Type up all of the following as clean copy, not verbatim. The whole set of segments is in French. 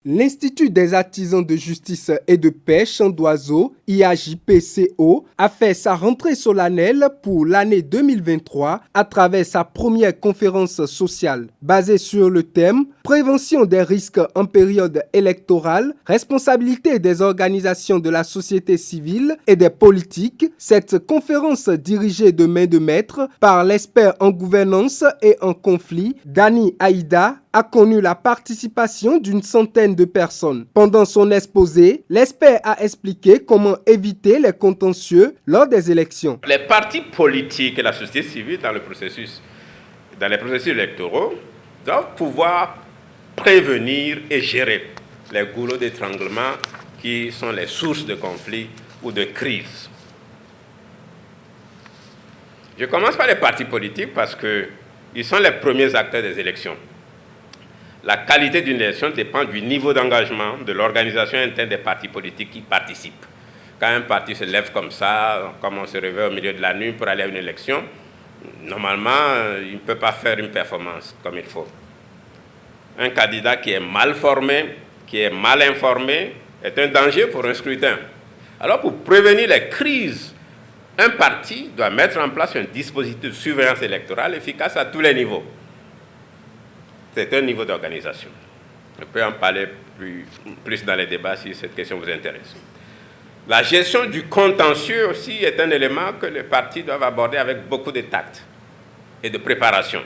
L'Institut des artisans de justice et de paix Champ d'Oiseau, IAJPCO, a fait sa rentrée solennelle pour l'année 2023 à travers sa première conférence sociale. Basée sur le thème « Prévention des risques en période électorale, responsabilité des organisations de la société civile et des politiques », cette conférence dirigée de main de maître par l'expert en gouvernance et en conflit, Dani Aïda, a connu la participation d'une centaine de personnes. Pendant son exposé, l'expert a expliqué comment éviter les contentieux lors des élections. Les partis politiques et la société civile dans les processus électoraux doivent pouvoir prévenir et gérer les goulots d'étranglement qui sont les sources de conflits ou de crises. Je commence par les partis politiques parce qu'ils sont les premiers acteurs des élections. La qualité d'une élection dépend du niveau d'engagement de l'organisation interne des partis politiques qui participent. Quand un parti se lève comme ça, comme on se réveille au milieu de la nuit pour aller à une élection, normalement, il ne peut pas faire une performance comme il faut. Un candidat qui est mal formé, qui est mal informé, est un danger pour un scrutin. Alors, pour prévenir les crises, un parti doit mettre en place un dispositif de surveillance électorale efficace à tous les niveaux. C'est un niveau d'organisation. On peut en parler plus dans les débats si cette question vous intéresse. La gestion du contentieux aussi est un élément que les partis doivent aborder avec beaucoup de tact et de préparation.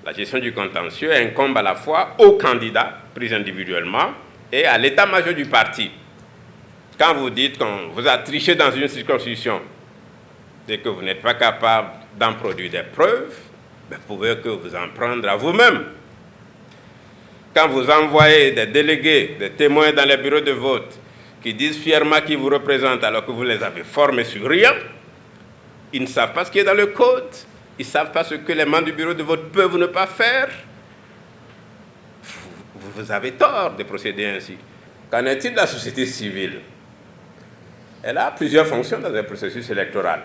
La gestion du contentieux incombe à la fois aux candidats pris individuellement et à l'état-major du parti. Quand vous dites qu'on vous a triché dans une circonscription et que vous n'êtes pas capable d'en produire des preuves, vous pouvez que vous en prendre à vous-même. Quand vous envoyez des délégués, des témoins dans les bureaux de vote qui disent fièrement qu'ils vous représentent alors que vous les avez formés sur rien, ils ne savent pas ce qui est dans le code, ils ne savent pas ce que les membres du bureau de vote peuvent ne pas faire. Vous avez tort de procéder ainsi. Qu'en est-il de la société civile? Elle a plusieurs fonctions dans un processus électoral.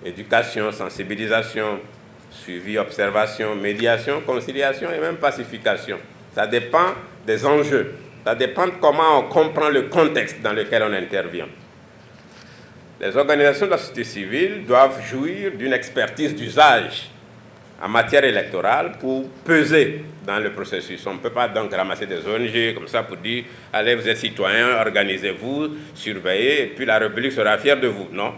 Éducation, sensibilisation, suivi, observation, médiation, conciliation et même pacification. Ça dépend des enjeux. Ça dépend de comment on comprend le contexte dans lequel on intervient. Les organisations de la société civile doivent jouir d'une expertise d'usage en matière électorale pour peser dans le processus. On ne peut pas donc ramasser des ONG comme ça pour dire « Allez, vous êtes citoyens, organisez-vous, surveillez, et puis la République sera fière de vous ». Non.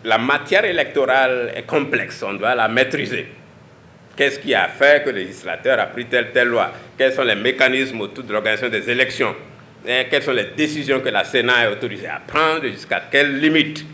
La matière électorale est complexe, on doit la maîtriser. Qu'est-ce qui a fait que le législateur a pris telle loi? Quels sont les mécanismes autour de l'organisation des élections? Et quelles sont les décisions que la Sénat est autorisée à prendre, jusqu'à quelle limite?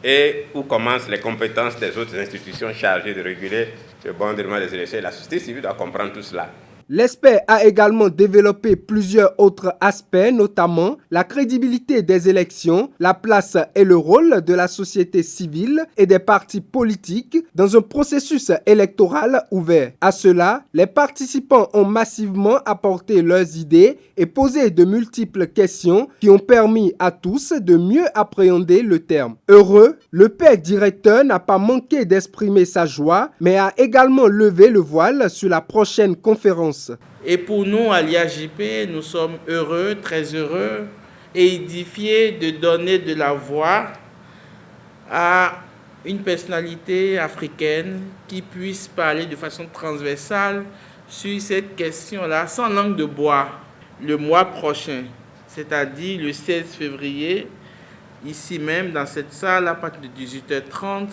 Et où commencent les compétences des autres institutions chargées de réguler le bon déroulement des élections? Et la société civile doit comprendre tout cela. L'expert a également développé plusieurs autres aspects, notamment la crédibilité des élections, la place et le rôle de la société civile et des partis politiques dans un processus électoral ouvert. À cela, les participants ont massivement apporté leurs idées et posé de multiples questions qui ont permis à tous de mieux appréhender le terme. Heureux, le père directeur n'a pas manqué d'exprimer sa joie, mais a également levé le voile sur la prochaine conférence. Et pour nous, à l'IAJP, nous sommes heureux, très heureux et édifiés de donner de la voix à une personnalité africaine qui puisse parler de façon transversale sur cette question-là, sans langue de bois, le mois prochain, c'est-à-dire le 16 février, ici même dans cette salle, à partir de 18h30,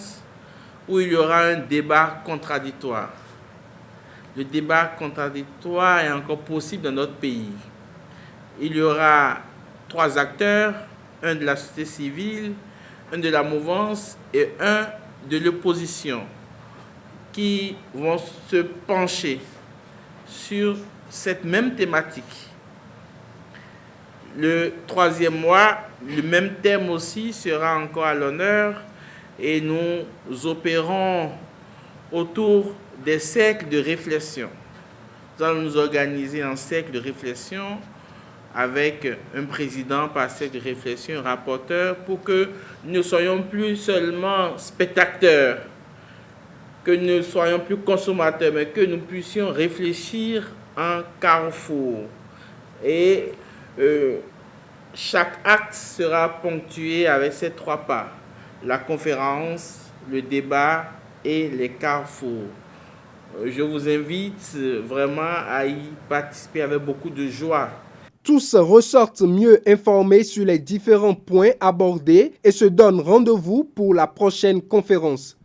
où il y aura un débat contradictoire. Le débat contradictoire est encore possible dans notre pays. Il y aura 3 acteurs, un de la société civile, un de la mouvance et un de l'opposition, qui vont se pencher sur cette même thématique. Le 3e mois, le même thème aussi sera encore à l'honneur et nous opérons autour des cercles de réflexion. Nous allons nous organiser en cercle de réflexion avec un président par cercle de réflexion, un rapporteur, pour que nous ne soyons plus seulement spectateurs, que nous ne soyons plus consommateurs, mais que nous puissions réfléchir en carrefour. Et chaque acte sera ponctué avec ces 3 pas: la conférence, le débat et les carrefours. Je vous invite vraiment à y participer avec beaucoup de joie. Tous ressortent mieux informés sur les différents points abordés et se donnent rendez-vous pour la prochaine conférence.